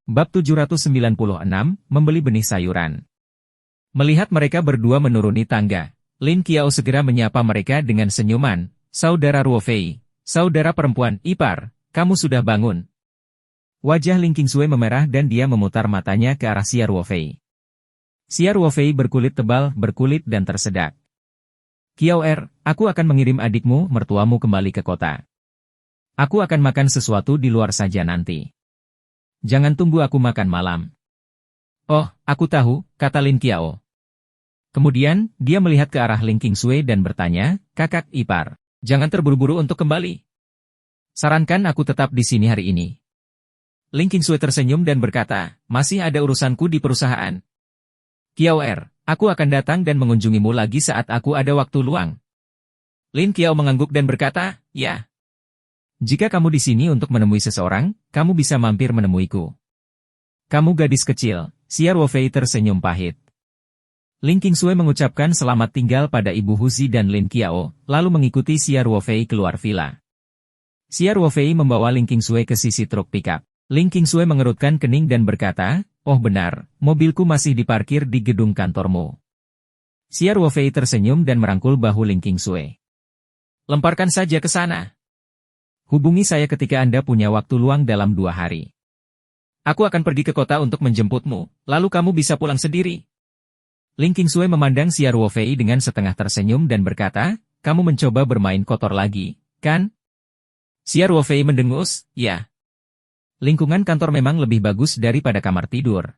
Bab 796, Membeli Benih Sayuran. Melihat mereka berdua menuruni tangga, Lin Qiao segera menyapa mereka dengan senyuman. Saudara Ruofei, saudara perempuan ipar, kamu sudah bangun. Wajah Ling Qingsui memerah dan dia memutar matanya ke arah Xia Ruofei. Xia Ruofei berkulit tebal, berkulit dan tersedak. Qiao aku akan mengirim adikmu, mertuamu kembali ke kota. Aku akan makan sesuatu di luar saja nanti. Jangan tunggu aku makan malam. Oh, aku tahu, kata Lin Qiao. Kemudian, dia melihat ke arah Ling Qingsui dan bertanya, kakak ipar, jangan terburu-buru untuk kembali. Sarankan aku tetap di sini hari ini. Ling Qingsui tersenyum dan berkata, masih ada urusanku di perusahaan. Qiao aku akan datang dan mengunjungimu lagi saat aku ada waktu luang. Lin Qiao mengangguk dan berkata, ya. Jika kamu di sini untuk menemui seseorang, kamu bisa mampir menemuiku. Kamu gadis kecil, Xia Ruofei tersenyum pahit. Ling Qingsui mengucapkan selamat tinggal pada Ibu Huzi dan Lin Qiao, lalu mengikuti Xia Ruofei keluar villa. Xia Ruofei membawa Ling Qingsui ke sisi truk pickup. Ling Qingsui mengerutkan kening dan berkata, oh benar, mobilku masih diparkir di gedung kantormu. Xia Ruofei tersenyum dan merangkul bahu Ling Qingsui. Lemparkan saja ke sana. Hubungi saya ketika Anda punya waktu luang dalam 2 hari. Aku akan pergi ke kota untuk menjemputmu, lalu kamu bisa pulang sendiri. Ling Qingsui memandang Xia Ruofei dengan setengah tersenyum dan berkata, kamu mencoba bermain kotor lagi, kan? Xia Ruofei mendengus, ya. Lingkungan kantor memang lebih bagus daripada kamar tidur.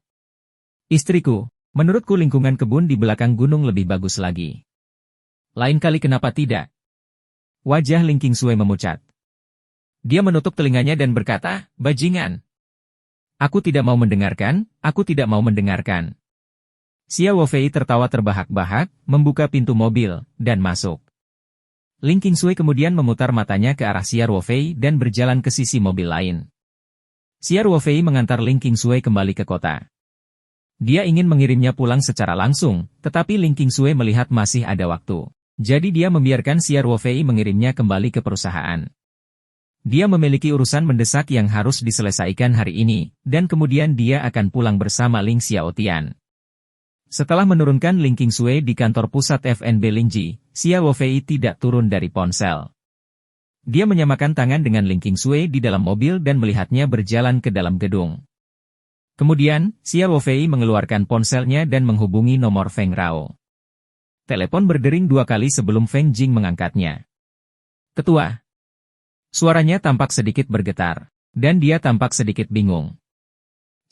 Istriku, menurutku lingkungan kebun di belakang gunung lebih bagus lagi. Lain kali kenapa tidak? Wajah Ling Qingsui memucat. Dia menutup telinganya dan berkata, bajingan. Aku tidak mau mendengarkan, aku tidak mau mendengarkan. Xia Ruofei tertawa terbahak-bahak, membuka pintu mobil, dan masuk. Ling Qingsui kemudian memutar matanya ke arah Xia Ruofei dan berjalan ke sisi mobil lain. Xia Ruofei mengantar Ling Qingsui kembali ke kota. Dia ingin mengirimnya pulang secara langsung, tetapi Ling Qingsui melihat masih ada waktu. Jadi dia membiarkan Xia Ruofei mengirimnya kembali ke perusahaan. Dia memiliki urusan mendesak yang harus diselesaikan hari ini, dan kemudian dia akan pulang bersama Ling Xiaotian. Setelah menurunkan Ling Qingsui di kantor pusat FNB Lingji, Xia Ruofei tidak turun dari ponsel. Dia menyamakan tangan dengan Ling Qingsui di dalam mobil dan melihatnya berjalan ke dalam gedung. Kemudian, Xia Ruofei mengeluarkan ponselnya dan menghubungi nomor Feng Rao. Telepon berdering 2 kali sebelum Feng Jing mengangkatnya. Ketua. Suaranya tampak sedikit bergetar, dan dia tampak sedikit bingung.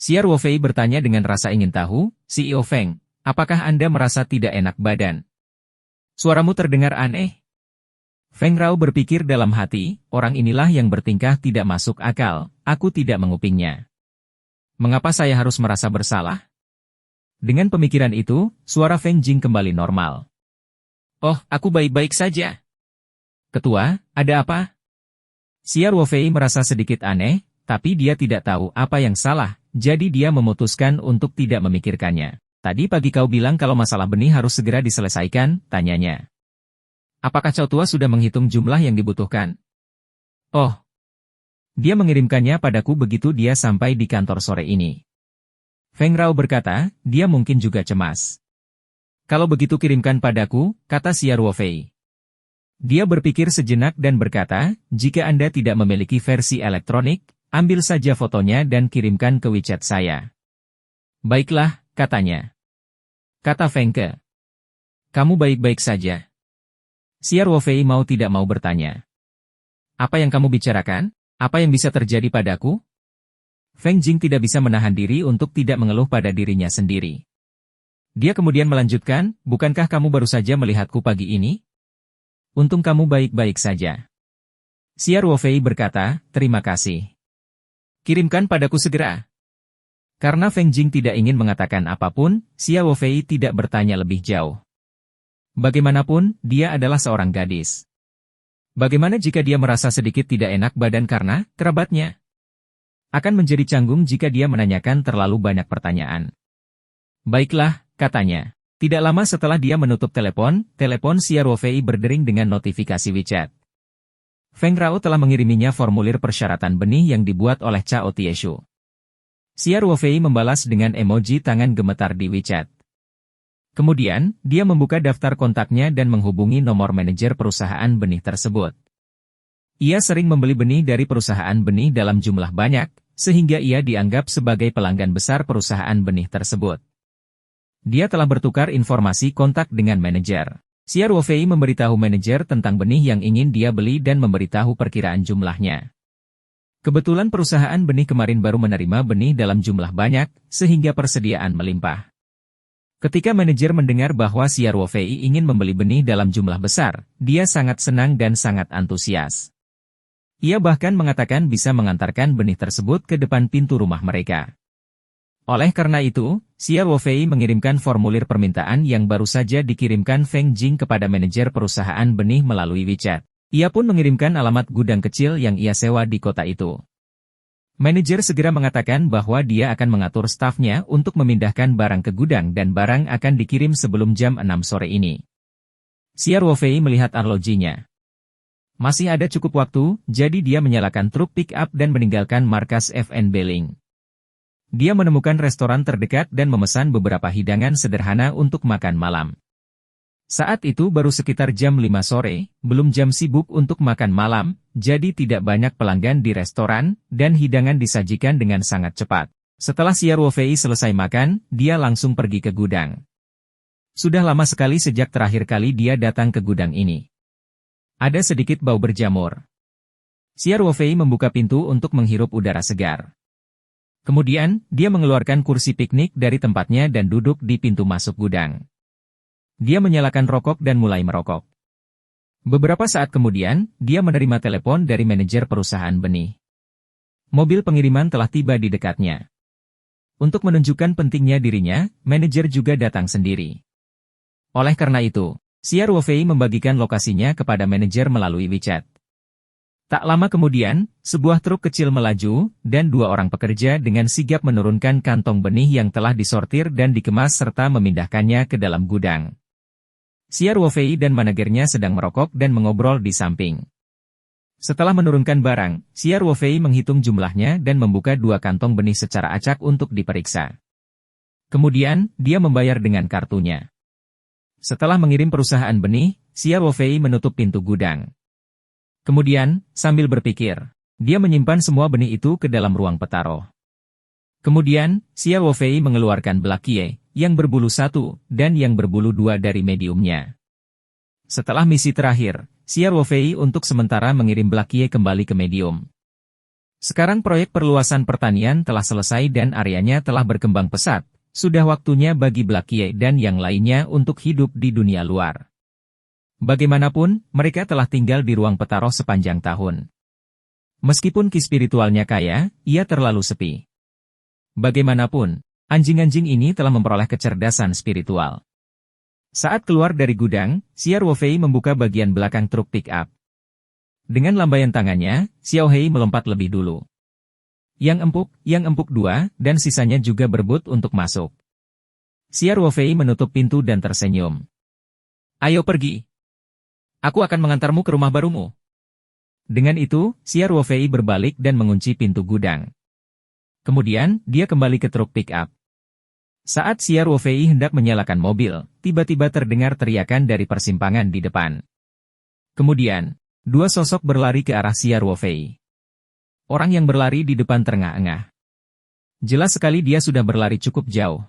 Xia Ruofei bertanya dengan rasa ingin tahu, CEO Feng, apakah Anda merasa tidak enak badan? Suaramu terdengar aneh. Feng Rao berpikir dalam hati, orang inilah yang bertingkah tidak masuk akal, aku tidak mengupingnya. Mengapa saya harus merasa bersalah? Dengan pemikiran itu, suara Feng Jing kembali normal. Oh, aku baik-baik saja. Ketua, ada apa? Xia Ruofei merasa sedikit aneh, tapi dia tidak tahu apa yang salah, jadi dia memutuskan untuk tidak memikirkannya. Tadi pagi kau bilang kalau masalah benih harus segera diselesaikan, tanyanya. Apakah Cao Tua sudah menghitung jumlah yang dibutuhkan? Oh. Dia mengirimkannya padaku begitu dia sampai di kantor sore ini. Feng Rao berkata, dia mungkin juga cemas. Kalau begitu kirimkan padaku, kata Xia Ruofei. Dia berpikir sejenak dan berkata, jika Anda tidak memiliki versi elektronik, ambil saja fotonya dan kirimkan ke WeChat saya. Baiklah, katanya. Kata Feng Ke. Kamu baik-baik saja. Xia Ruofei mau tidak mau bertanya. Apa yang kamu bicarakan? Apa yang bisa terjadi padaku? Feng Jing tidak bisa menahan diri untuk tidak mengeluh pada dirinya sendiri. Dia kemudian melanjutkan, bukankah kamu baru saja melihatku pagi ini? Untung kamu baik-baik saja. Xia Ruofei berkata, terima kasih. Kirimkan padaku segera. Karena Feng Jing tidak ingin mengatakan apapun, Xia Ruofei tidak bertanya lebih jauh. Bagaimanapun, dia adalah seorang gadis. Bagaimana jika dia merasa sedikit tidak enak badan karena kerabatnya? Akan menjadi canggung jika dia menanyakan terlalu banyak pertanyaan. Baiklah, katanya. Tidak lama setelah dia menutup telepon Xia Ruofei berdering dengan notifikasi WeChat. Feng Rao telah mengiriminya formulir persyaratan benih yang dibuat oleh Cao Tieshu. Xia Ruofei membalas dengan emoji tangan gemetar di WeChat. Kemudian, dia membuka daftar kontaknya dan menghubungi nomor manajer perusahaan benih tersebut. Ia sering membeli benih dari perusahaan benih dalam jumlah banyak, sehingga ia dianggap sebagai pelanggan besar perusahaan benih tersebut. Dia telah bertukar informasi kontak dengan manajer. Xia Ruofei memberitahu manajer tentang benih yang ingin dia beli dan memberitahu perkiraan jumlahnya. Kebetulan perusahaan benih kemarin baru menerima benih dalam jumlah banyak, sehingga persediaan melimpah. Ketika manajer mendengar bahwa Xia Ruofei ingin membeli benih dalam jumlah besar, dia sangat senang dan sangat antusias. Ia bahkan mengatakan bisa mengantarkan benih tersebut ke depan pintu rumah mereka. Oleh karena itu, Xia Ruofei mengirimkan formulir permintaan yang baru saja dikirimkan Feng Jing kepada manajer perusahaan benih melalui WeChat. Ia pun mengirimkan alamat gudang kecil yang ia sewa di kota itu. Manajer segera mengatakan bahwa dia akan mengatur stafnya untuk memindahkan barang ke gudang dan barang akan dikirim sebelum jam 6 sore ini. Xia Ruofei melihat arlojinya. Masih ada cukup waktu, jadi dia menyalakan truk pick-up dan meninggalkan markas FNB Ling. Dia menemukan restoran terdekat dan memesan beberapa hidangan sederhana untuk makan malam. Saat itu baru sekitar jam 5 sore, belum jam sibuk untuk makan malam, jadi tidak banyak pelanggan di restoran, dan hidangan disajikan dengan sangat cepat. Setelah Xia Ruofei selesai makan, dia langsung pergi ke gudang. Sudah lama sekali sejak terakhir kali dia datang ke gudang ini. Ada sedikit bau berjamur. Xia Ruofei membuka pintu untuk menghirup udara segar. Kemudian, dia mengeluarkan kursi piknik dari tempatnya dan duduk di pintu masuk gudang. Dia menyalakan rokok dan mulai merokok. Beberapa saat kemudian, dia menerima telepon dari manajer perusahaan benih. Mobil pengiriman telah tiba di dekatnya. Untuk menunjukkan pentingnya dirinya, manajer juga datang sendiri. Oleh karena itu, Xia Ruofei membagikan lokasinya kepada manajer melalui WeChat. Tak lama kemudian, sebuah truk kecil melaju, dan 2 orang pekerja dengan sigap menurunkan kantong benih yang telah disortir dan dikemas serta memindahkannya ke dalam gudang. Xia Ruofei dan manajernya sedang merokok dan mengobrol di samping. Setelah menurunkan barang, Xia Ruofei menghitung jumlahnya dan membuka 2 kantong benih secara acak untuk diperiksa. Kemudian, dia membayar dengan kartunya. Setelah mengirim perusahaan benih, Xia Ruofei menutup pintu gudang. Kemudian, sambil berpikir, dia menyimpan semua benih itu ke dalam ruang petaruh. Kemudian, Xia Ruofei mengeluarkan Blakie, yang berbulu 1, dan yang berbulu 2 dari mediumnya. Setelah misi terakhir, Xia Ruofei untuk sementara mengirim Blakie kembali ke medium. Sekarang proyek perluasan pertanian telah selesai dan areanya telah berkembang pesat, sudah waktunya bagi Blakie dan yang lainnya untuk hidup di dunia luar. Bagaimanapun, mereka telah tinggal di ruang petaruh sepanjang tahun. Meskipun ki spiritualnya kaya, ia terlalu sepi. Bagaimanapun, anjing-anjing ini telah memperoleh kecerdasan spiritual. Saat keluar dari gudang, Xia Ruofei membuka bagian belakang truk pick-up. Dengan lambaian tangannya, Xiao Hei melompat lebih dulu. Yang empuk 2, dan sisanya juga berebut untuk masuk. Xia Ruofei menutup pintu dan tersenyum. Ayo pergi. Aku akan mengantarmu ke rumah barumu. Dengan itu, Xia Ruofei berbalik dan mengunci pintu gudang. Kemudian, dia kembali ke truk pick-up. Saat Xia Ruofei hendak menyalakan mobil, tiba-tiba terdengar teriakan dari persimpangan di depan. Kemudian, 2 sosok berlari ke arah Xia Ruofei. Orang yang berlari di depan terengah-engah. Jelas sekali dia sudah berlari cukup jauh.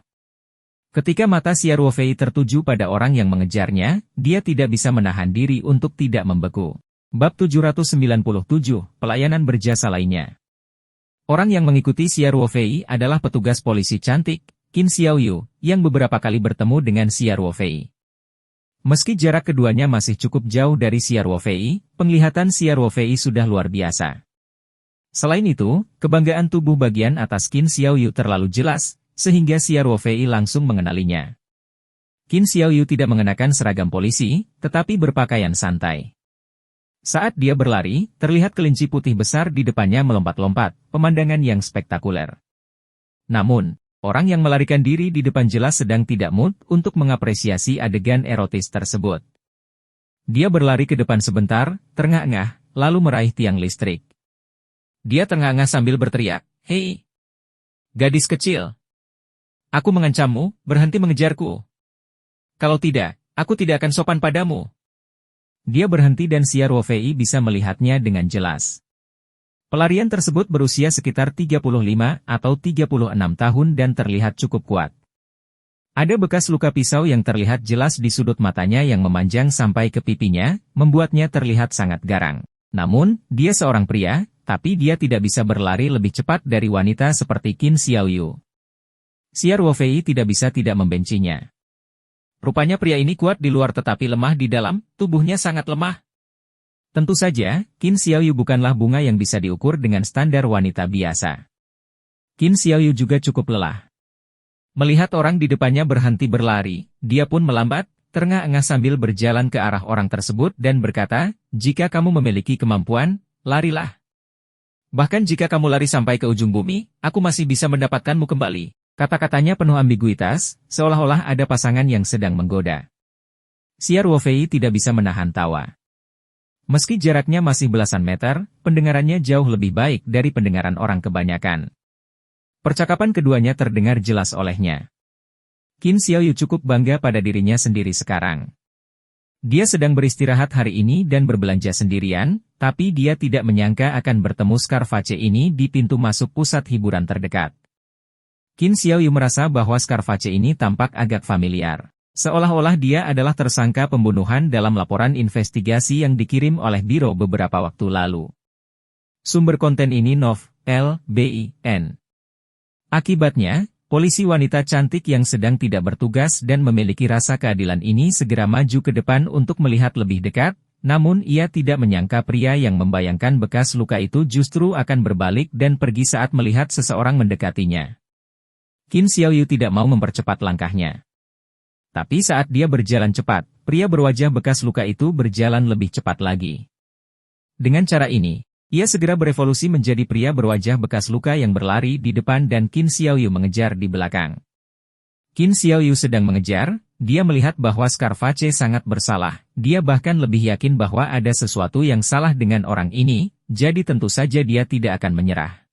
Ketika mata Xia Ruofei tertuju pada orang yang mengejarnya, dia tidak bisa menahan diri untuk tidak membeku. Bab 797, Pelayanan Berjasa Lainnya. Orang yang mengikuti Xia Ruofei adalah petugas polisi cantik, Qin Xiaoyu, yang beberapa kali bertemu dengan Xia Ruofei. Meski jarak keduanya masih cukup jauh dari Xia Ruofei, penglihatan Xia Ruofei sudah luar biasa. Selain itu, kebanggaan tubuh bagian atas Qin Xiaoyu terlalu jelas, sehingga Xia Ruofei langsung mengenalinya. Qin Xiaoyu tidak mengenakan seragam polisi, tetapi berpakaian santai. Saat dia berlari, terlihat kelinci putih besar di depannya melompat-lompat, pemandangan yang spektakuler. Namun, orang yang melarikan diri di depan jelas sedang tidak mood untuk mengapresiasi adegan erotis tersebut. Dia berlari ke depan sebentar, terengah-engah, lalu meraih tiang listrik. Dia terengah-engah sambil berteriak, "Hei!" Gadis kecil. Aku mengancammu, berhenti mengejarku. Kalau tidak, aku tidak akan sopan padamu. Dia berhenti dan Xia Ruofei bisa melihatnya dengan jelas. Pelarian tersebut berusia sekitar 35 atau 36 tahun dan terlihat cukup kuat. Ada bekas luka pisau yang terlihat jelas di sudut matanya yang memanjang sampai ke pipinya, membuatnya terlihat sangat garang. Namun, dia seorang pria, tapi dia tidak bisa berlari lebih cepat dari wanita seperti Qin Xiaoyu. Xia Ruofei tidak bisa tidak membencinya. Rupanya pria ini kuat di luar tetapi lemah di dalam, tubuhnya sangat lemah. Tentu saja, Qin Xiaoyu bukanlah bunga yang bisa diukur dengan standar wanita biasa. Qin Xiaoyu juga cukup lelah. Melihat orang di depannya berhenti berlari, dia pun melambat, terengah-engah sambil berjalan ke arah orang tersebut dan berkata, "Jika kamu memiliki kemampuan, larilah. Bahkan jika kamu lari sampai ke ujung bumi, aku masih bisa mendapatkanmu kembali." Kata-katanya penuh ambiguitas, seolah-olah ada pasangan yang sedang menggoda. Xia Ruofei tidak bisa menahan tawa. Meski jaraknya masih belasan meter, pendengarannya jauh lebih baik dari pendengaran orang kebanyakan. Percakapan keduanya terdengar jelas olehnya. Qin Xiaoyu cukup bangga pada dirinya sendiri sekarang. Dia sedang beristirahat hari ini dan berbelanja sendirian, tapi dia tidak menyangka akan bertemu Scarface ini di pintu masuk pusat hiburan terdekat. Qin Xiaoyu merasa bahwa Scarface ini tampak agak familiar. Seolah-olah dia adalah tersangka pembunuhan dalam laporan investigasi yang dikirim oleh Biro beberapa waktu lalu. Sumber konten ini Nov, L.B.I.N. Akibatnya, polisi wanita cantik yang sedang tidak bertugas dan memiliki rasa keadilan ini segera maju ke depan untuk melihat lebih dekat, namun ia tidak menyangka pria yang membayangkan bekas luka itu justru akan berbalik dan pergi saat melihat seseorang mendekatinya. Qin Xiaoyu tidak mau mempercepat langkahnya. Tapi saat dia berjalan cepat, pria berwajah bekas luka itu berjalan lebih cepat lagi. Dengan cara ini, ia segera berevolusi menjadi pria berwajah bekas luka yang berlari di depan dan Qin Xiaoyu mengejar di belakang. Qin Xiaoyu sedang mengejar, dia melihat bahwa Scarface sangat bersalah, dia bahkan lebih yakin bahwa ada sesuatu yang salah dengan orang ini, jadi tentu saja dia tidak akan menyerah.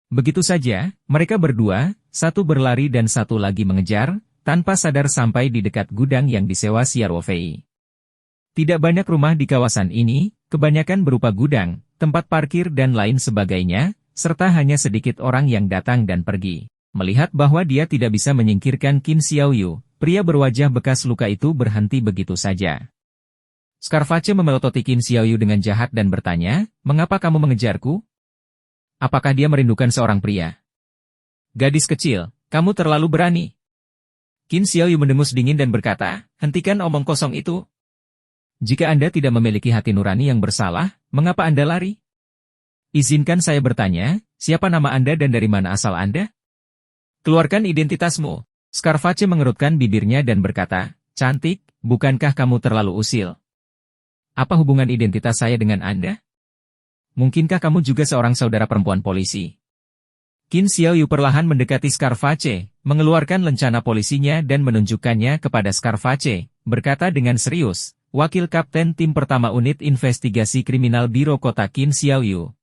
Begitu saja, mereka berdua, satu berlari dan satu lagi mengejar, tanpa sadar sampai di dekat gudang yang disewa Xia Ruofei. Tidak banyak rumah di kawasan ini, kebanyakan berupa gudang, tempat parkir dan lain sebagainya, serta hanya sedikit orang yang datang dan pergi. Melihat bahwa dia tidak bisa menyingkirkan Qin Xiaoyu, pria berwajah bekas luka itu berhenti begitu saja. Scarface memelototi Qin Xiaoyu dengan jahat dan bertanya, "Mengapa kamu mengejarku? Apakah dia merindukan seorang pria?" "Gadis kecil, kamu terlalu berani." Qin Xiaoyu mendengus dingin dan berkata, "Hentikan omong kosong itu. Jika Anda tidak memiliki hati nurani yang bersalah, mengapa Anda lari? Izinkan saya bertanya, siapa nama Anda dan dari mana asal Anda? Keluarkan identitasmu." Scarface mengerutkan bibirnya dan berkata, "Cantik, bukankah kamu terlalu usil? Apa hubungan identitas saya dengan Anda? Mungkinkah kamu juga seorang saudara perempuan polisi?" Qin Xiaoyu perlahan mendekati Scarface, mengeluarkan lencana polisinya dan menunjukkannya kepada Scarface, berkata dengan serius, "Wakil Kapten Tim Pertama Unit Investigasi Kriminal Biro Kota Qin Xiaoyu.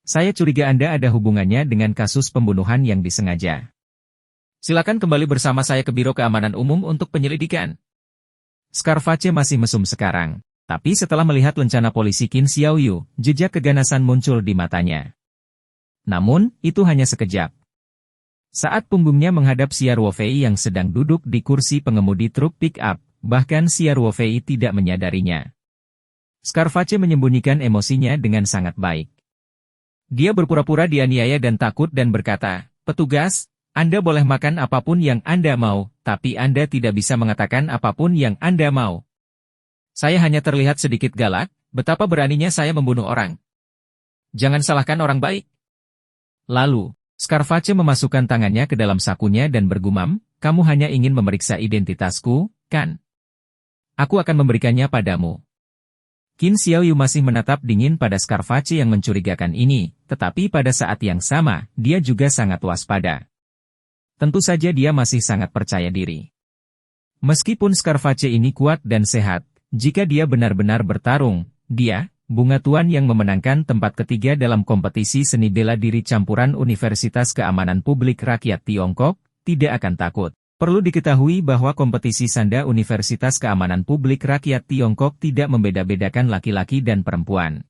Saya curiga Anda ada hubungannya dengan kasus pembunuhan yang disengaja. Silakan kembali bersama saya ke Biro Keamanan Umum untuk penyelidikan." Scarface masih mesum sekarang, tapi setelah melihat lencana polisi Qin Xiaoyu, jejak keganasan muncul di matanya. Namun, itu hanya sekejap. Saat punggungnya menghadap Xia Ruofei yang sedang duduk di kursi pengemudi truk pick-up, bahkan Xia Ruofei tidak menyadarinya. Scarface menyembunyikan emosinya dengan sangat baik. Dia berpura-pura dianiaya dan takut dan berkata, "Petugas, Anda boleh makan apapun yang Anda mau, tapi Anda tidak bisa mengatakan apapun yang Anda mau. Saya hanya terlihat sedikit galak, betapa beraninya saya membunuh orang. Jangan salahkan orang baik." Lalu, Scarface memasukkan tangannya ke dalam sakunya dan bergumam, "Kamu hanya ingin memeriksa identitasku, kan? Aku akan memberikannya padamu." Qin Xiaoyu masih menatap dingin pada Scarface yang mencurigakan ini, tetapi pada saat yang sama, dia juga sangat waspada. Tentu saja dia masih sangat percaya diri. Meskipun Scarface ini kuat dan sehat, jika dia benar-benar bertarung, dia, bunga tuan yang memenangkan tempat ketiga dalam kompetisi seni bela diri campuran Universitas Keamanan Publik Rakyat Tiongkok, tidak akan takut. Perlu diketahui bahwa kompetisi sanda Universitas Keamanan Publik Rakyat Tiongkok tidak membeda-bedakan laki-laki dan perempuan.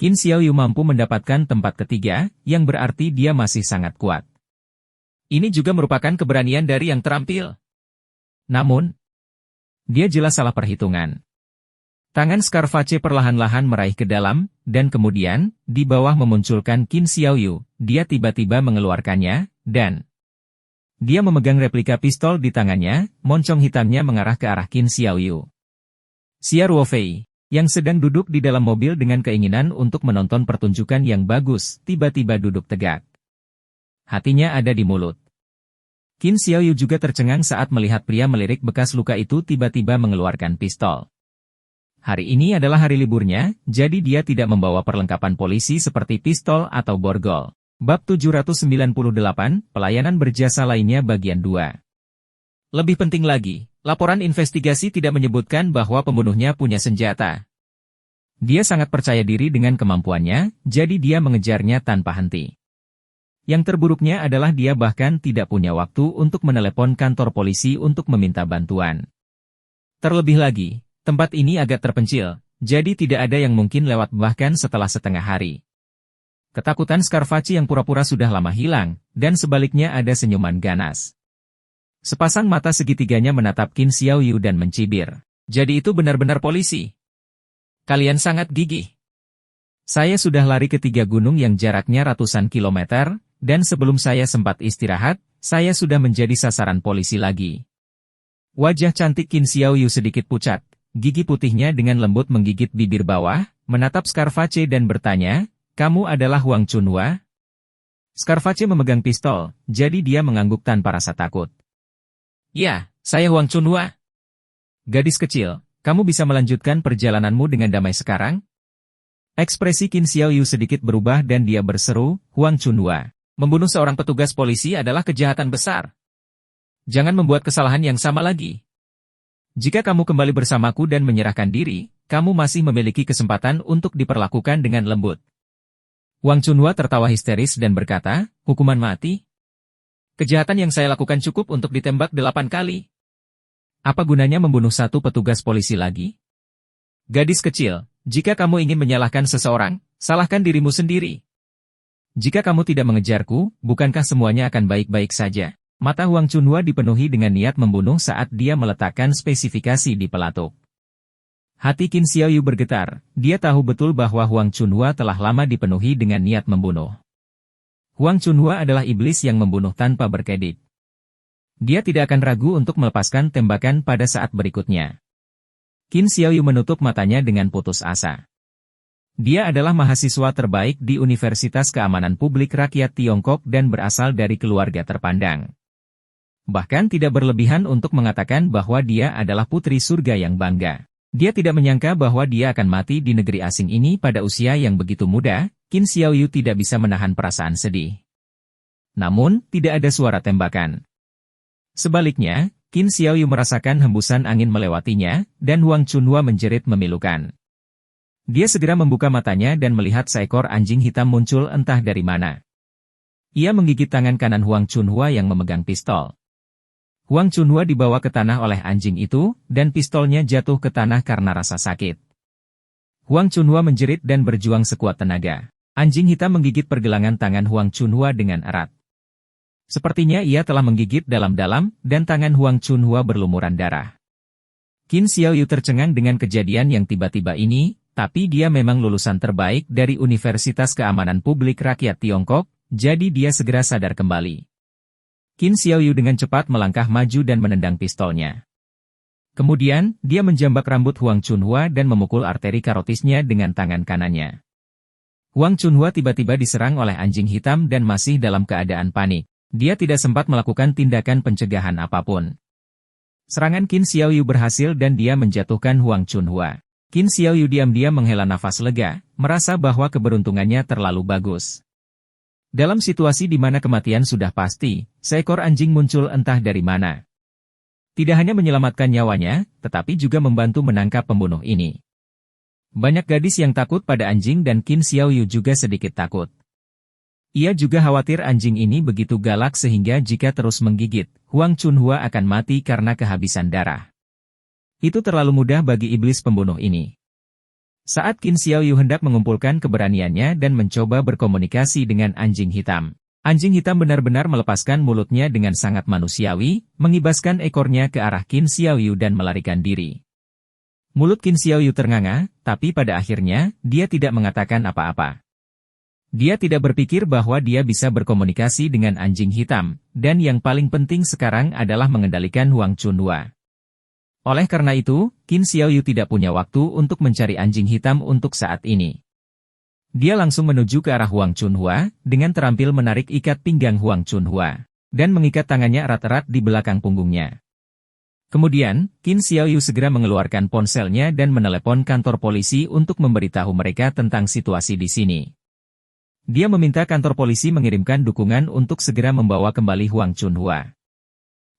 Qin Xiaoyu mampu mendapatkan tempat ketiga, yang berarti dia masih sangat kuat. Ini juga merupakan keberanian dari yang terampil. Namun, dia jelas salah perhitungan. Tangan Scarface perlahan-lahan meraih ke dalam, dan kemudian, di bawah memunculkan Qin Xiaoyu, dia tiba-tiba mengeluarkannya, dan dia memegang replika pistol di tangannya, moncong hitamnya mengarah ke arah Qin Xiaoyu. Xia Ruofei, yang sedang duduk di dalam mobil dengan keinginan untuk menonton pertunjukan yang bagus, tiba-tiba duduk tegak. Hatinya ada di mulut. Qin Xiaoyu juga tercengang saat melihat pria melirik bekas luka itu tiba-tiba mengeluarkan pistol. Hari ini adalah hari liburnya, jadi dia tidak membawa perlengkapan polisi seperti pistol atau borgol. Bab 798, Pelayanan Berjasa Lainnya Bagian 2. Lebih penting lagi, laporan investigasi tidak menyebutkan bahwa pembunuhnya punya senjata. Dia sangat percaya diri dengan kemampuannya, jadi dia mengejarnya tanpa henti. Yang terburuknya adalah dia bahkan tidak punya waktu untuk menelepon kantor polisi untuk meminta bantuan. Terlebih lagi, tempat ini agak terpencil, jadi tidak ada yang mungkin lewat bahkan setelah setengah hari. Ketakutan Scarface yang pura-pura sudah lama hilang, dan sebaliknya ada senyuman ganas. Sepasang mata segitiganya menatap Qin Xiaoyu dan mencibir. Jadi itu benar-benar polisi. Kalian sangat gigih. Saya sudah lari ke 3 gunung yang jaraknya ratusan kilometer, dan sebelum saya sempat istirahat, saya sudah menjadi sasaran polisi lagi. Wajah cantik Qin Xiaoyu sedikit pucat. Gigi putihnya dengan lembut menggigit bibir bawah, menatap Scarface dan bertanya, "Kamu adalah Huang Chunhua?" Scarface memegang pistol, jadi dia mengangguk tanpa rasa takut. "Ya, saya Huang Chunhua." "Gadis kecil, kamu bisa melanjutkan perjalananmu dengan damai sekarang?" Ekspresi Qin Xiaoyu sedikit berubah dan dia berseru, "Huang Chunhua, membunuh seorang petugas polisi adalah kejahatan besar. Jangan membuat kesalahan yang sama lagi. Jika kamu kembali bersamaku dan menyerahkan diri, kamu masih memiliki kesempatan untuk diperlakukan dengan lembut." Huang Chunhua tertawa histeris dan berkata, "Hukuman mati? Kejahatan yang saya lakukan cukup untuk ditembak 8 kali. Apa gunanya membunuh satu petugas polisi lagi? Gadis kecil, jika kamu ingin menyalahkan seseorang, salahkan dirimu sendiri. Jika kamu tidak mengejarku, bukankah semuanya akan baik-baik saja?" Mata Huang Chunhua dipenuhi dengan niat membunuh saat dia meletakkan spesifikasi di pelatuk. Hati Qin Xiaoyu bergetar, dia tahu betul bahwa Huang Chunhua telah lama dipenuhi dengan niat membunuh. Huang Chunhua adalah iblis yang membunuh tanpa berkedip. Dia tidak akan ragu untuk melepaskan tembakan pada saat berikutnya. Qin Xiaoyu menutup matanya dengan putus asa. Dia adalah mahasiswa terbaik di Universitas Keamanan Publik Rakyat Tiongkok dan berasal dari keluarga terpandang. Bahkan tidak berlebihan untuk mengatakan bahwa dia adalah putri surga yang bangga. Dia tidak menyangka bahwa dia akan mati di negeri asing ini pada usia yang begitu muda. Qin Xiaoyu tidak bisa menahan perasaan sedih. Namun, tidak ada suara tembakan. Sebaliknya, Qin Xiaoyu merasakan hembusan angin melewatinya, dan Huang Chunhua menjerit memilukan. Dia segera membuka matanya dan melihat seekor anjing hitam muncul entah dari mana. Ia menggigit tangan kanan Huang Chunhua yang memegang pistol. Huang Chunhua dibawa ke tanah oleh anjing itu, dan pistolnya jatuh ke tanah karena rasa sakit. Huang Chunhua menjerit dan berjuang sekuat tenaga. Anjing hitam menggigit pergelangan tangan Huang Chunhua dengan erat. Sepertinya ia telah menggigit dalam-dalam, dan tangan Huang Chunhua berlumuran darah. Qin Xiaoyu tercengang dengan kejadian yang tiba-tiba ini, tapi dia memang lulusan terbaik dari Universitas Keamanan Publik Rakyat Tiongkok, jadi dia segera sadar kembali. Qin Xiaoyu dengan cepat melangkah maju dan menendang pistolnya. Kemudian, dia menjambak rambut Huang Chunhua dan memukul arteri karotisnya dengan tangan kanannya. Huang Chunhua tiba-tiba diserang oleh anjing hitam dan masih dalam keadaan panik. Dia tidak sempat melakukan tindakan pencegahan apapun. Serangan Qin Xiaoyu berhasil dan dia menjatuhkan Huang Chunhua. Qin Xiaoyu diam-diam menghela nafas lega, merasa bahwa keberuntungannya terlalu bagus. Dalam situasi di mana kematian sudah pasti, seekor anjing muncul entah dari mana. Tidak hanya menyelamatkan nyawanya, tetapi juga membantu menangkap pembunuh ini. Banyak gadis yang takut pada anjing dan Qin Xiaoyu juga sedikit takut. Ia juga khawatir anjing ini begitu galak sehingga jika terus menggigit, Huang Chunhua akan mati karena kehabisan darah. Itu terlalu mudah bagi iblis pembunuh ini. Saat Qin Xiaoyu hendak mengumpulkan keberaniannya dan mencoba berkomunikasi dengan anjing hitam. Anjing hitam benar-benar melepaskan mulutnya dengan sangat manusiawi, mengibaskan ekornya ke arah Qin Xiaoyu dan melarikan diri. Mulut Qin Xiaoyu ternganga, tapi pada akhirnya, dia tidak mengatakan apa-apa. Dia tidak berpikir bahwa dia bisa berkomunikasi dengan anjing hitam, dan yang paling penting sekarang adalah mengendalikan Huang Chunhua. Oleh karena itu, Qin Xiaoyu tidak punya waktu untuk mencari anjing hitam untuk saat ini. Dia langsung menuju ke arah Huang Chunhua, dengan terampil menarik ikat pinggang Huang Chunhua, dan mengikat tangannya erat-erat di belakang punggungnya. Kemudian, Qin Xiaoyu segera mengeluarkan ponselnya dan menelepon kantor polisi untuk memberitahu mereka tentang situasi di sini. Dia meminta kantor polisi mengirimkan dukungan untuk segera membawa kembali Huang Chunhua.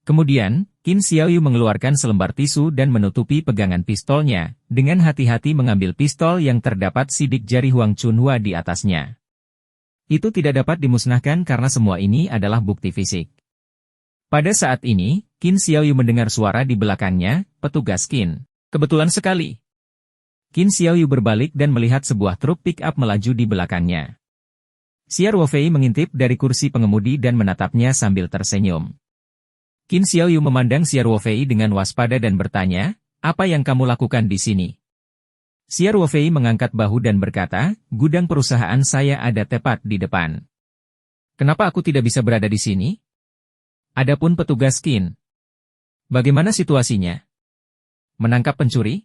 Kemudian, Qin Xiaoyu mengeluarkan selembar tisu dan menutupi pegangan pistolnya, dengan hati-hati mengambil pistol yang terdapat sidik jari Huang Chunhua di atasnya. Itu tidak dapat dimusnahkan karena semua ini adalah bukti fisik. Pada saat ini, Qin Xiaoyu mendengar suara di belakangnya, petugas Qin. Kebetulan sekali. Qin Xiaoyu berbalik dan melihat sebuah truk pick-up melaju di belakangnya. Xia Ruofei mengintip dari kursi pengemudi dan menatapnya sambil tersenyum. Qin Xiaoyu memandang Xia Ruofei dengan waspada dan bertanya, "Apa yang kamu lakukan di sini?" Xia Ruofei mengangkat bahu dan berkata, "Gudang perusahaan saya ada tepat di depan. Kenapa aku tidak bisa berada di sini?" Adapun petugas Qin. Bagaimana situasinya? Menangkap pencuri?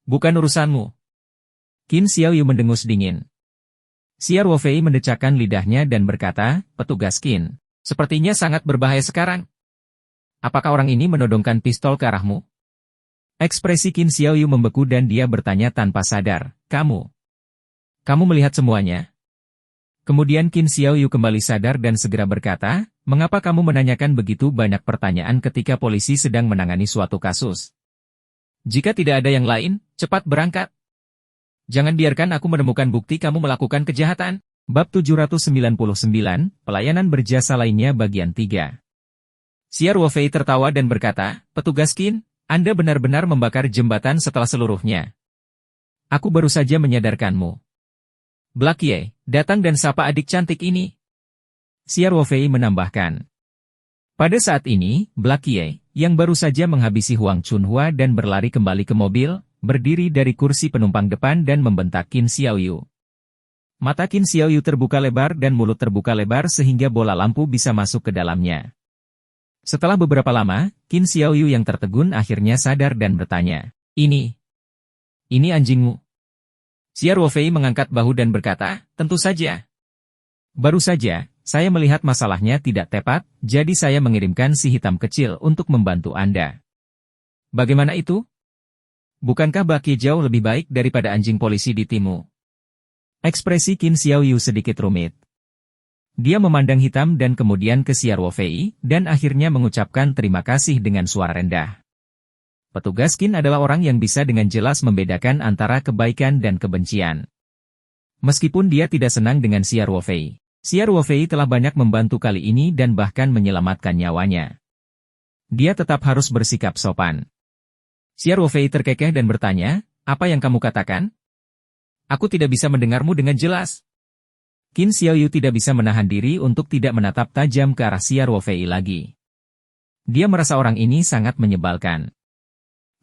Bukan urusanmu. Qin Xiaoyu mendengus dingin. Xia Ruofei mendecakkan lidahnya dan berkata, "Petugas Qin, sepertinya sangat berbahaya sekarang. Apakah orang ini menodongkan pistol ke arahmu?" Ekspresi Qin Xiaoyu membeku dan dia bertanya tanpa sadar, Kamu melihat semuanya?" Kemudian Qin Xiaoyu kembali sadar dan segera berkata, "Mengapa kamu menanyakan begitu banyak pertanyaan ketika polisi sedang menangani suatu kasus? Jika tidak ada yang lain, cepat berangkat. Jangan biarkan aku menemukan bukti kamu melakukan kejahatan." Bab 799, Pelayanan Berjasa Lainnya Bagian 3. Xia Ruofei tertawa dan berkata, "Petugas Qin, Anda benar-benar membakar jembatan setelah seluruhnya. Aku baru saja menyadarkanmu. Blackie, datang dan sapa adik cantik ini." Xia Ruofei menambahkan. Pada saat ini, Blackie, yang baru saja menghabisi Huang Chunhua dan berlari kembali ke mobil, berdiri dari kursi penumpang depan dan membentak Qin Xiaoyu. Mata Qin Xiaoyu terbuka lebar dan mulut terbuka lebar sehingga bola lampu bisa masuk ke dalamnya. Setelah beberapa lama, Qin Xiaoyu yang tertegun akhirnya sadar dan bertanya, Ini anjingmu?" Xia Ruofei mengangkat bahu dan berkata, "Tentu saja. Baru saja, saya melihat masalahnya tidak tepat, jadi saya mengirimkan si hitam kecil untuk membantu Anda." "Bagaimana itu? Bukankah Baki jauh lebih baik daripada anjing polisi di timmu?" Ekspresi Qin Xiaoyu sedikit rumit. Dia memandang hitam dan kemudian ke Xia Ruofei, dan akhirnya mengucapkan terima kasih dengan suara rendah. Petugas Qin adalah orang yang bisa dengan jelas membedakan antara kebaikan dan kebencian. Meskipun dia tidak senang dengan Xia Ruofei, Xia Ruofei telah banyak membantu kali ini dan bahkan menyelamatkan nyawanya. Dia tetap harus bersikap sopan. Xia Ruofei terkekeh dan bertanya, "Apa yang kamu katakan? Aku tidak bisa mendengarmu dengan jelas." Qin Xiaoyu tidak bisa menahan diri untuk tidak menatap tajam ke arah Xia Ruofei lagi. Dia merasa orang ini sangat menyebalkan.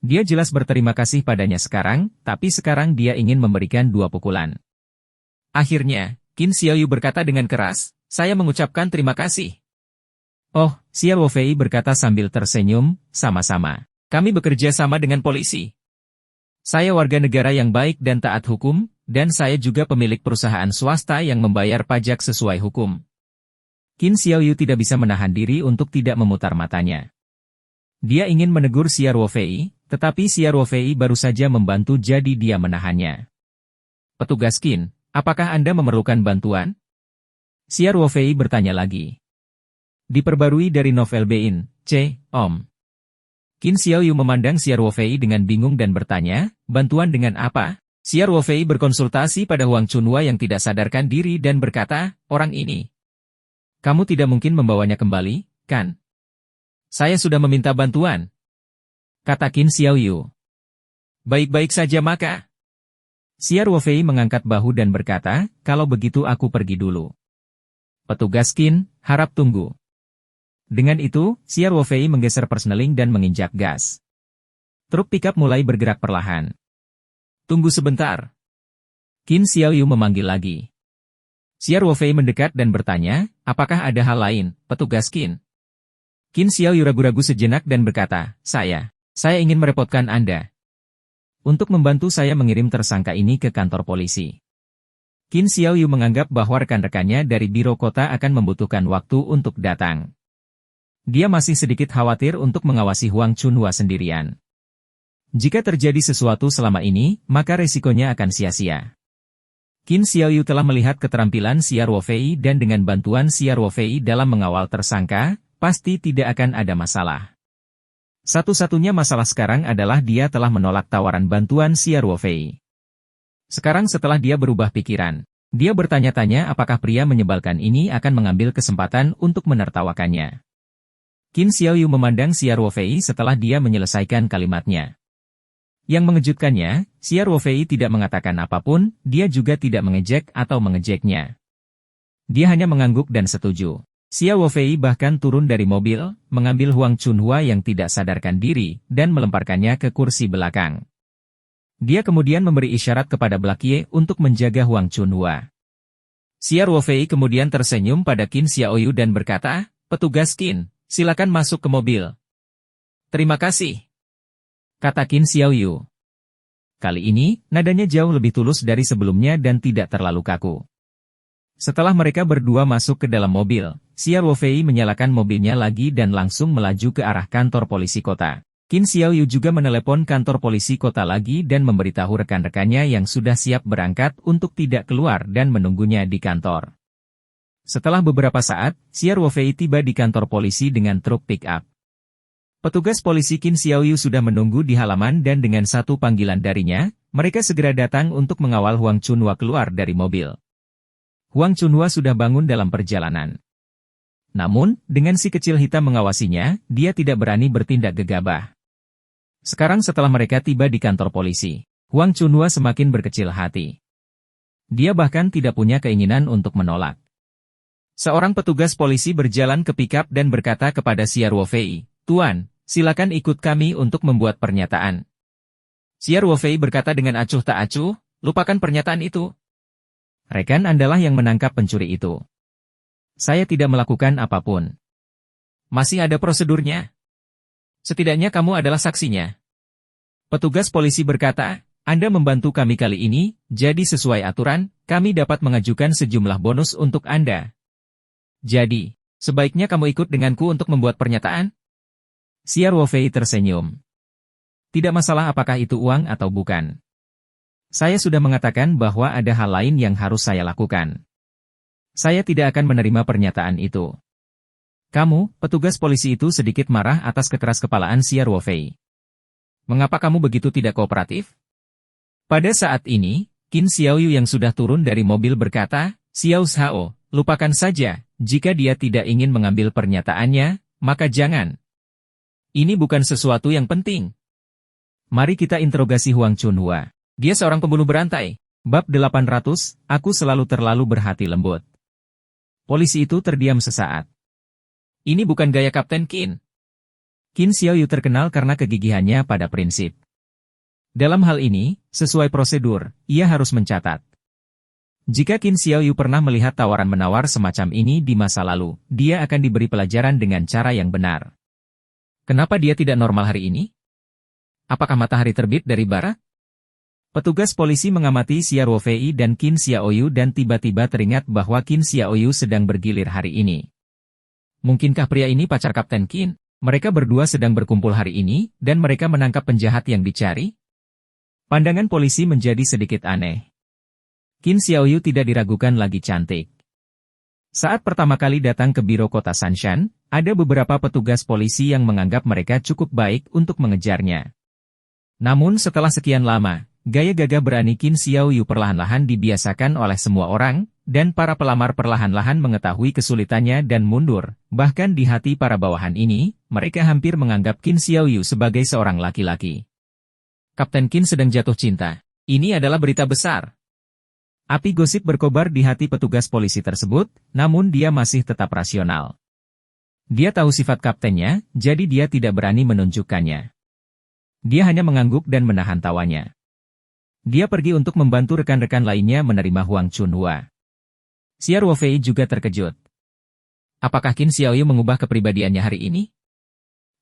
Dia jelas berterima kasih padanya sekarang, tapi sekarang dia ingin memberikan 2 pukulan. Akhirnya, Qin Xiaoyu berkata dengan keras, "Saya mengucapkan terima kasih." "Oh," Xia Ruofei berkata sambil tersenyum, "Sama-sama. Kami bekerja sama dengan polisi. Saya warga negara yang baik dan taat hukum, dan saya juga pemilik perusahaan swasta yang membayar pajak sesuai hukum." Qin Xiaoyu tidak bisa menahan diri untuk tidak memutar matanya. Dia ingin menegur Xia Ruofei, tetapi Xia Ruofei baru saja membantu jadi dia menahannya. "Petugas Qin, apakah Anda memerlukan bantuan?" Xia Ruofei bertanya lagi. Diperbarui dari novel Bein, Om. Qin Xiaoyu memandang Xia Ruofei dengan bingung dan bertanya, "Bantuan dengan apa?" Xia Ruofei berkonsultasi pada Huang Chunhua yang tidak sadarkan diri dan berkata, orang ini. Kamu tidak mungkin membawanya kembali, kan? Saya sudah meminta bantuan. Kata Qin Xiaoyu. Baik-baik saja maka. Xia Ruofei mengangkat bahu dan berkata, kalau begitu aku pergi dulu. Petugas Qin, harap tunggu. Dengan itu, Xia Ruofei menggeser persneling dan menginjak gas. Truk pickup mulai bergerak perlahan. Tunggu sebentar. Qin Xiaoyu memanggil lagi. Xia Ruofei mendekat dan bertanya, apakah ada hal lain, petugas Qin? Qin Xiaoyu ragu-ragu sejenak dan berkata, saya ingin merepotkan Anda. Untuk membantu saya mengirim tersangka ini ke kantor polisi. Qin Xiaoyu menganggap bahwa rekan-rekannya dari biro kota akan membutuhkan waktu untuk datang. Dia masih sedikit khawatir untuk mengawasi Huang Chunhua sendirian. Jika terjadi sesuatu selama ini, maka resikonya akan sia-sia. Qin Xiaoyu telah melihat keterampilan Xia Ruofei dan dengan bantuan Xia Ruofei dalam mengawal tersangka, pasti tidak akan ada masalah. Satu-satunya masalah sekarang adalah dia telah menolak tawaran bantuan Xia Ruofei. Sekarang setelah dia berubah pikiran, dia bertanya-tanya apakah pria menyebalkan ini akan mengambil kesempatan untuk menertawakannya. Qin Xiaoyu memandang Xia Ruofei setelah dia menyelesaikan kalimatnya. Yang mengejutkannya, Xia Ruofei tidak mengatakan apapun, dia juga tidak mengejek atau mengejeknya. Dia hanya mengangguk dan setuju. Xia Ruofei bahkan turun dari mobil, mengambil Huang Chunhua yang tidak sadarkan diri, dan melemparkannya ke kursi belakang. Dia kemudian memberi isyarat kepada Blackie untuk menjaga Huang Chunhua. Xia Ruofei kemudian tersenyum pada Qin Xiaoyu dan berkata, petugas Qin, silakan masuk ke mobil. Terima kasih. Kata Qin Xiaoyu. Kali ini, nadanya jauh lebih tulus dari sebelumnya dan tidak terlalu kaku. Setelah mereka berdua masuk ke dalam mobil, Xia Ruofei menyalakan mobilnya lagi dan langsung melaju ke arah kantor polisi kota. Qin Xiaoyu juga menelepon kantor polisi kota lagi dan memberitahu rekan-rekannya yang sudah siap berangkat untuk tidak keluar dan menunggunya di kantor. Setelah beberapa saat, Xia Ruofei tiba di kantor polisi dengan truk pick-up. Petugas polisi Qin Xiaoyu sudah menunggu di halaman dan dengan satu panggilan darinya, mereka segera datang untuk mengawal Huang Chunhua keluar dari mobil. Huang Chunhua sudah bangun dalam perjalanan. Namun, dengan si kecil hitam mengawasinya, dia tidak berani bertindak gegabah. Sekarang setelah mereka tiba di kantor polisi, Huang Chunhua semakin berkecil hati. Dia bahkan tidak punya keinginan untuk menolak. Seorang petugas polisi berjalan ke pickup dan berkata kepada Xia Ruofei, Tuan, silakan ikut kami untuk membuat pernyataan. Xia Ruofei berkata dengan acuh tak acuh, lupakan pernyataan itu. Rekan adalah yang menangkap pencuri itu. Saya tidak melakukan apapun. Masih ada prosedurnya. Setidaknya kamu adalah saksinya. Petugas polisi berkata, Anda membantu kami kali ini, jadi sesuai aturan, kami dapat mengajukan sejumlah bonus untuk Anda. Jadi, sebaiknya kamu ikut denganku untuk membuat pernyataan? Xia Ruofei tersenyum. Tidak masalah apakah itu uang atau bukan. Saya sudah mengatakan bahwa ada hal lain yang harus saya lakukan. Saya tidak akan menerima pernyataan itu. Kamu, petugas polisi itu sedikit marah atas kekeras-kepalaan Xia Ruofei. Mengapa kamu begitu tidak kooperatif? Pada saat ini, Qin Xiaoyu yang sudah turun dari mobil berkata, Xiao Zhao, lupakan saja, jika dia tidak ingin mengambil pernyataannya, maka jangan. Ini bukan sesuatu yang penting. Mari kita interogasi Huang Chunhua. Dia seorang pembunuh berantai. Bab 800, aku selalu terlalu berhati lembut. Polisi itu terdiam sesaat. Ini bukan gaya Kapten Qin. Qin Xiaoyu terkenal karena kegigihannya pada prinsip. Dalam hal ini, sesuai prosedur, ia harus mencatat. Jika Qin Xiaoyu pernah melihat tawaran-menawar semacam ini di masa lalu, dia akan diberi pelajaran dengan cara yang benar. Kenapa dia tidak normal hari ini? Apakah matahari terbit dari barat? Petugas polisi mengamati Xia Ruofei dan Qin Xiaoyu dan tiba-tiba teringat bahwa Qin Xiaoyu sedang bergilir hari ini. Mungkinkah pria ini pacar Kapten Qin? Mereka berdua sedang berkumpul hari ini, dan mereka menangkap penjahat yang dicari? Pandangan polisi menjadi sedikit aneh. Qin Xiaoyu tidak diragukan lagi cantik. Saat pertama kali datang ke biro kota Sanshan, ada beberapa petugas polisi yang menganggap mereka cukup baik untuk mengejarnya. Namun setelah sekian lama, gaya gagah berani Qin Xiaoyu perlahan-lahan dibiasakan oleh semua orang, dan para pelamar perlahan-lahan mengetahui kesulitannya dan mundur. Bahkan di hati para bawahan ini, mereka hampir menganggap Qin Xiaoyu sebagai seorang laki-laki. Kapten Qin sedang jatuh cinta. Ini adalah berita besar. Api gosip berkobar di hati petugas polisi tersebut, namun dia masih tetap rasional. Dia tahu sifat kaptennya, jadi dia tidak berani menunjukkannya. Dia hanya mengangguk dan menahan tawanya. Dia pergi untuk membantu rekan-rekan lainnya menerima Huang Chunhua. Xia Ruofei juga terkejut. Apakah Qin Xiaoyu mengubah kepribadiannya hari ini?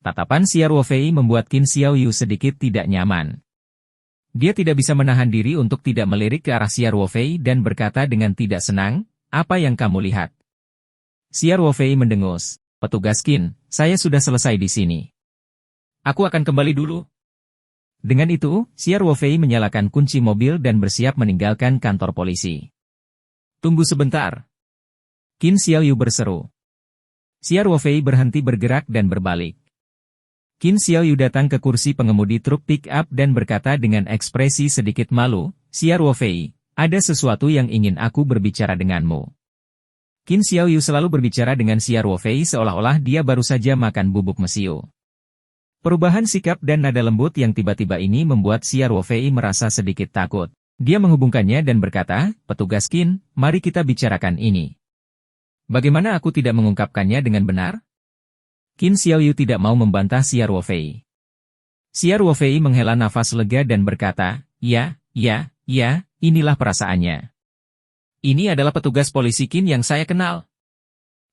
Tatapan Xia Ruofei membuat Qin Xiaoyu sedikit tidak nyaman. Dia tidak bisa menahan diri untuk tidak melirik ke arah Xia Ruofei dan berkata dengan tidak senang, "Apa yang kamu lihat?" Xia Ruofei mendengus. "Petugas Qin, saya sudah selesai di sini. Aku akan kembali dulu." Dengan itu, Xia Ruofei menyalakan kunci mobil dan bersiap meninggalkan kantor polisi. "Tunggu sebentar." Qin Xiaoyu berseru. Xia Ruofei berhenti bergerak dan berbalik. Qin Xiaoyu datang ke kursi pengemudi truk pick-up dan berkata dengan ekspresi sedikit malu, "Xia Ruofei, ada sesuatu yang ingin aku berbicara denganmu." Qin Xiaoyu selalu berbicara dengan Xia Ruofei seolah-olah dia baru saja makan bubuk mesiu. Perubahan sikap dan nada lembut yang tiba-tiba ini membuat Xia Ruofei merasa sedikit takut. Dia menghubungkannya dan berkata, "Petugas Qin, mari kita bicarakan ini. Bagaimana aku tidak mengungkapkannya dengan benar?" Qin Xiaoyu tidak mau membantah Xia Ruofei. Xia Ruofei menghela nafas lega dan berkata, ya, inilah perasaannya. Ini adalah petugas polisi Qin yang saya kenal."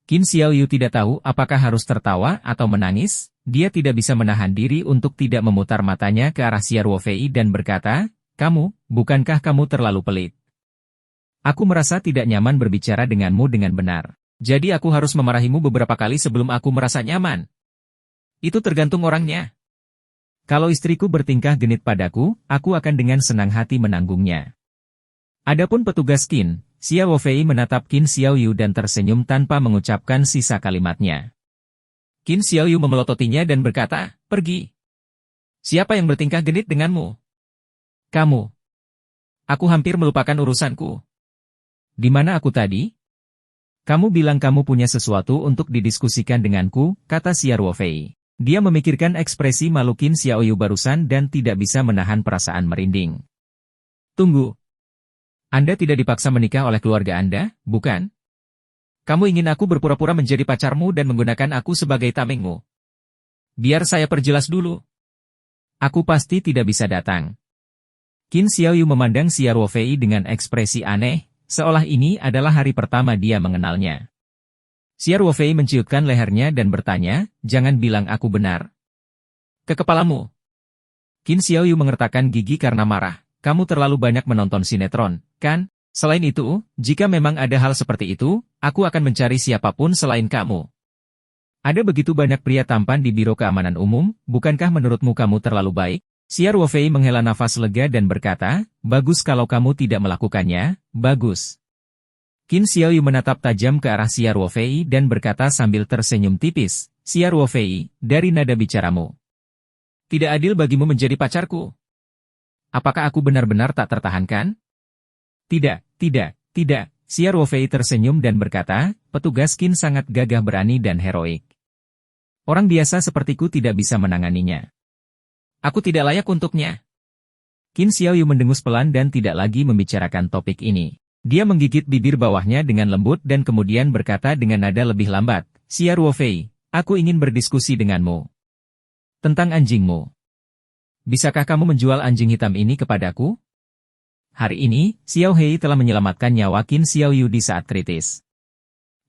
Qin Xiaoyu tidak tahu apakah harus tertawa atau menangis. Dia tidak bisa menahan diri untuk tidak memutar matanya ke arah Xia Ruofei dan berkata, bukankah kamu terlalu pelit? Aku merasa tidak nyaman berbicara denganmu dengan benar. Jadi aku harus memarahimu beberapa kali sebelum aku merasa nyaman. Itu tergantung orangnya. Kalau istriku bertingkah genit padaku, aku akan dengan senang hati menanggungnya. Adapun petugas Qin, Xia Ruofei menatap Qin Xiaoyu dan tersenyum tanpa mengucapkan sisa kalimatnya. Qin Xiaoyu memelototinya dan berkata, "Pergi. Siapa yang bertingkah genit denganmu?" "Kamu." "Aku hampir melupakan urusanku." "Di mana aku tadi?" "Kamu bilang kamu punya sesuatu untuk didiskusikan denganku," kata Xia Ruofei. Dia memikirkan ekspresi malu Qin Xiaoyu barusan dan tidak bisa menahan perasaan merinding. "Tunggu. Anda tidak dipaksa menikah oleh keluarga Anda, bukan? Kamu ingin aku berpura-pura menjadi pacarmu dan menggunakan aku sebagai tamengmu? Biar saya perjelas dulu. Aku pasti tidak bisa datang." Qin Xiaoyu memandang Xia Ruofei dengan ekspresi aneh, seolah ini adalah hari pertama dia mengenalnya. Xia Ruofei menciutkan lehernya dan bertanya, "Jangan bilang aku benar." "Ke kepalamu." Qin Xiaoyu mengertakkan gigi karena marah. "Kamu terlalu banyak menonton sinetron, kan? Selain itu, jika memang ada hal seperti itu, aku akan mencari siapapun selain kamu. Ada begitu banyak pria tampan di Biro Keamanan Umum, bukankah menurutmu kamu terlalu baik?" Xia Ruofei menghela nafas lega dan berkata, "Bagus kalau kamu tidak melakukannya, bagus." Qin Xiaoyu menatap tajam ke arah Xia Ruofei dan berkata sambil tersenyum tipis, "Xia Ruofei, dari nada bicaramu, tidak adil bagimu menjadi pacarku. Apakah aku benar-benar tak tertahankan?" Tidak. Xia Ruofei tersenyum dan berkata, "Petugas Qin sangat gagah berani dan heroik. Orang biasa sepertiku tidak bisa menanganinya. Aku tidak layak untuknya." Qin Xiaoyu mendengus pelan dan tidak lagi membicarakan topik ini. Dia menggigit bibir bawahnya dengan lembut dan kemudian berkata dengan nada lebih lambat, "Xia Ruofei, aku ingin berdiskusi denganmu. Tentang anjingmu. Bisakah kamu menjual anjing hitam ini kepadaku?" Hari ini, Xiao Hei telah menyelamatkan nyawa Qin Xiaoyu di saat kritis.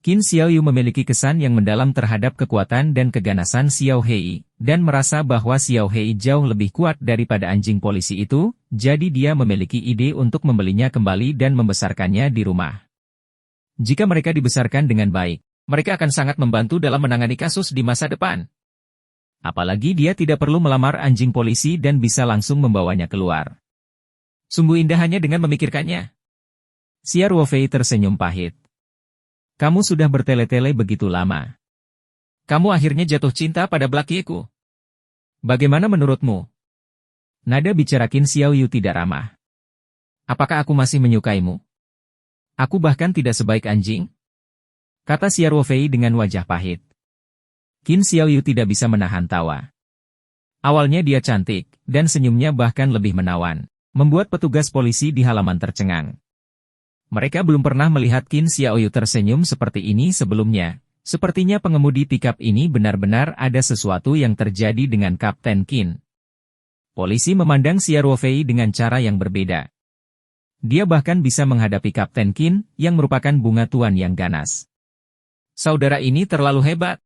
Qin Xiaoyu memiliki kesan yang mendalam terhadap kekuatan dan keganasan Xiao Hei, dan merasa bahwa Xiao Hei jauh lebih kuat daripada anjing polisi itu, jadi dia memiliki ide untuk membelinya kembali dan membesarkannya di rumah. Jika mereka dibesarkan dengan baik, mereka akan sangat membantu dalam menangani kasus di masa depan. Apalagi dia tidak perlu melamar anjing polisi dan bisa langsung membawanya keluar. Sungguh indah hanya dengan memikirkannya. Xia Ruofei tersenyum pahit. "Kamu sudah bertele-tele begitu lama. Kamu akhirnya jatuh cinta pada Blakieku. Bagaimana menurutmu?" Nada bicara Qin Xiaoyu tidak ramah. Apakah aku masih menyukaimu? Aku bahkan tidak sebaik anjing, kata Xiao Fei dengan wajah pahit. Qin Xiaoyu tidak bisa menahan tawa. Awalnya dia cantik, dan senyumnya bahkan lebih menawan, membuat petugas polisi di halaman tercengang. Mereka belum pernah melihat Qin Xiaoyu tersenyum seperti ini sebelumnya. Sepertinya pengemudi pikap ini benar-benar ada sesuatu yang terjadi dengan Kapten Qin. Polisi memandang Xiao Fei dengan cara yang berbeda. Dia bahkan bisa menghadapi Kapten Qin, yang merupakan bunga tuan yang ganas. Saudara ini terlalu hebat.